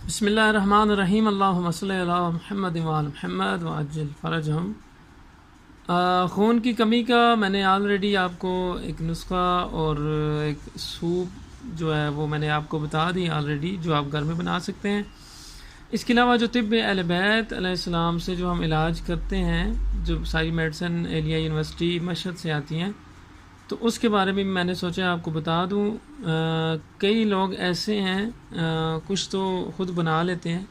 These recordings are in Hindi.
बिस्मिल्लाहिर्रहमानिर्रहीम अल्लाहुम्मा सल्लि अला मुहम्मद व आल मुहम्मद व अज्जिल फरजहुम। खून की कमी का मैंने ऑलरेडी आपको एक नुस्खा और एक सूप जो है वो मैंने आपको बता दी ऑलरेडी, जो आप घर में बना सकते हैं। इसके अलावा जो तिब्ब अहले बैत अलैहिस्सलाम से जो हम इलाज करते हैं, जो सारी मेडिसिन एलिया यूनिवर्सिटी मशहद से आती हैं, तो उसके बारे में मैंने सोचा आपको बता दूं। कई लोग ऐसे हैं, कुछ तो ख़ुद बना लेते हैं,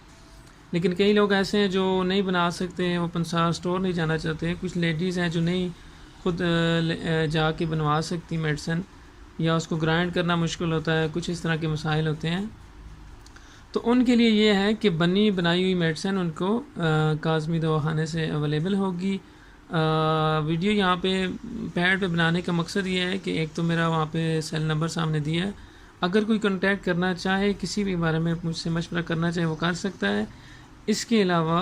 लेकिन कई लोग ऐसे हैं जो नहीं बना सकते हैं, वो पंसार स्टोर नहीं जाना चाहते। कुछ लेडीज़ हैं जो नहीं खुद जाके बनवा सकती मेडिसिन, या उसको ग्राइंड करना मुश्किल होता है, कुछ इस तरह के मसाइल होते हैं। तो उनके लिए ये है कि बनी बनाई हुई मेडिसिन उनको काज़मी दवाखाने से अवेलेबल होगी। वीडियो यहाँ पे पैड पे बनाने का मकसद ये है कि एक तो मेरा वहाँ पे सेल नंबर सामने दिया है, अगर कोई कांटेक्ट करना चाहे, किसी भी बारे में मुझसे मशवरा करना चाहे वो कर सकता है। इसके अलावा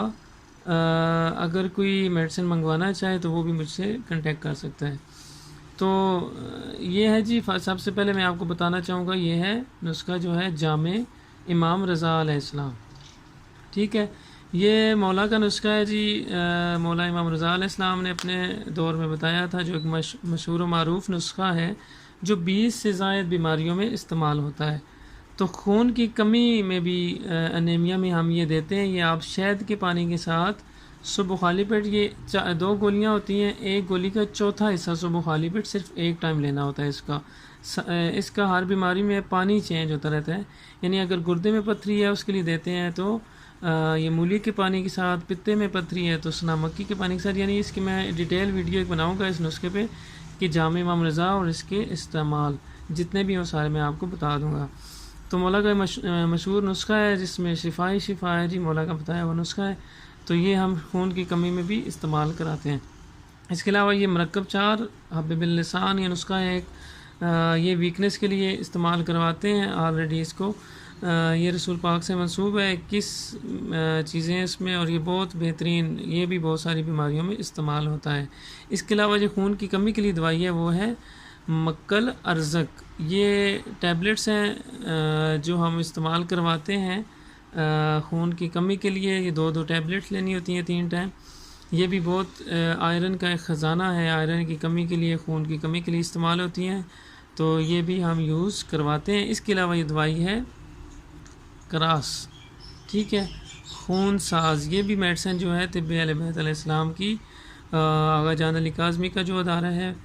अगर कोई मेडिसिन मंगवाना चाहे तो वो भी मुझसे कांटेक्ट कर सकता है। तो ये है जी, सबसे पहले मैं आपको बताना चाहूँगा, ये है नुस्खा जो है जामे इमाम रज़ा अलैहिस्सलाम। ठीक है, ये मौला का नुस्खा है जी। मौला इमाम रज़ा अलैहिस्सलाम ने अपने दौर में बताया था, जो एक मशहूर मारूफ नुस्खा है, जो 20 से ज़ायद बीमारियों में इस्तेमाल होता है। तो खून की कमी में भी, अनीमिया में हम ये देते हैं। ये आप शहद के पानी के साथ सुबह खाली पेट, ये 2 गोलियाँ होती हैं, एक गोली का चौथा हिस्सा सुबह खाली पेट सिर्फ एक टाइम लेना होता है। इसका हर बीमारी में पानी चेंज होता रहता है। यानी अगर गुर्दे में पथरी है उसके लिए देते हैं तो ये मूली के पानी के साथ, पित्ते में पथरी है तो सना मक्की के पानी के साथ। यानी इसकी मैं डिटेल वीडियो एक बनाऊँगा इस नुस्खे पे कि जामे इमाम रज़ा और इसके इस्तेमाल जितने भी हो सारे मैं आपको बता दूँगा। तो मौला का मशहूर नुस्खा है, जिसमें शिफा है जी, मौला का बताया हुआ नुस्खा है। तो ये हम खून की कमी में भी इस्तेमाल कराते हैं। इसके अलावा ये मरकब 4 हब्बे बिल लिसान, ये नुस्खा है एक, ये वीकनेस के लिए इस्तेमाल करवाते हैं ऑलरेडी इसको। ये रसूल पाक से मंसूब है, 21 चीज़ें हैं इसमें, और ये बहुत बेहतरीन, ये भी बहुत सारी बीमारियों में इस्तेमाल होता है। इसके अलावा जो खून की कमी के लिए दवाई है वो है मक्कल अरज़क। ये टैबलेट्स हैं जो हम इस्तेमाल करवाते हैं खून की कमी के लिए। ये 2-2 टैबलेट्स लेनी होती हैं 3 टाइम। ये भी बहुत आयरन का एक ख़जाना है, आयरन की कमी के लिए, खून की कमी के लिए इस्तेमाल होती हैं। तो ये भी हम यूज़ करवाते हैं। इसके अलावा ये दवाई है करास, ठीक है, खून साज। ये भी मेडिसिन जो है तिब्ब अहले बैत अलैहिस्सलाम की, आगा जान अली काज़मी का जो अदारा है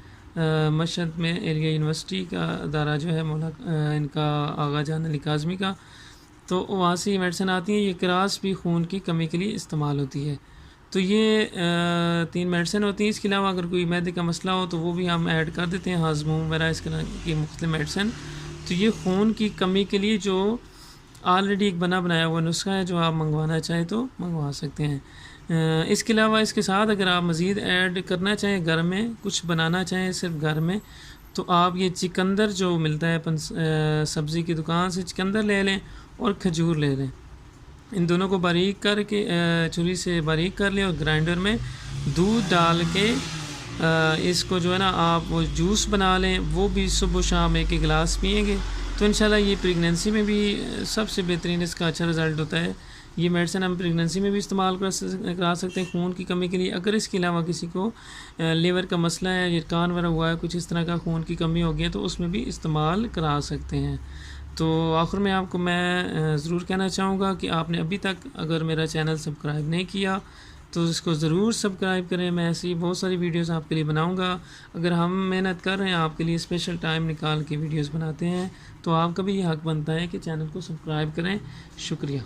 मशहद में, एलिया यूनिवर्सिटी का अदारा जो है मौला इनका आगा जान अली काज़मी का, तो वहाँ से ये मेडिसिन आती हैं। ये करास भी खून की कमी के लिए इस्तेमाल होती है। तो ये 3 मेडिसिन होती हैं। इसके अलावा अगर कोई मैदे का मसला हो तो वो भी हम ऐड कर देते हैं, हाजमों वगैरह इस तरह की मुख्तलिफ मेडिसिन। तो ये खून की कमी के लिए जो ऑलरेडी एक बनाया हुआ नुस्खा है, जो आप मंगवाना चाहें तो मंगवा सकते हैं। इसके अलावा इसके साथ अगर आप मज़ीद ऐड करना चाहें, घर में कुछ बनाना चाहें सिर्फ घर में, तो आप ये चिकंदर जो मिलता है सब्ज़ी की दुकान से, चिकंदर ले लें और खजूर ले लें। इन दोनों को बारीक करके छुरी से बारीक कर लें और ग्राइंडर में दूध डाल के इसको जो है ना आप वो जूस बना लें। वो भी सुबह शाम एक गिलास पिएंगे तो इंशाल्लाह ये प्रेगनेंसी में भी सबसे बेहतरीन इसका अच्छा रिज़ल्ट होता है। ये मेडिसिन हम प्रेगनेंसी में भी इस्तेमाल करा सकते हैं खून की कमी के लिए। अगर इसके अलावा किसी को लीवर का मसला है, ये कान वगैरह हुआ है, कुछ इस तरह का खून की कमी हो गई है, तो उसमें भी इस्तेमाल करा सकते हैं। तो आखिर में आपको मैं ज़रूर कहना चाहूँगा कि आपने अभी तक अगर मेरा चैनल सब्सक्राइब नहीं किया तो इसको ज़रूर सब्सक्राइब करें। मैं ऐसी बहुत सारी वीडियोस आपके लिए बनाऊंगा। अगर हम मेहनत कर रहे हैं, आपके लिए स्पेशल टाइम निकाल के वीडियोस बनाते हैं, तो आपका भी ये हक़ बनता है कि चैनल को सब्सक्राइब करें। शुक्रिया।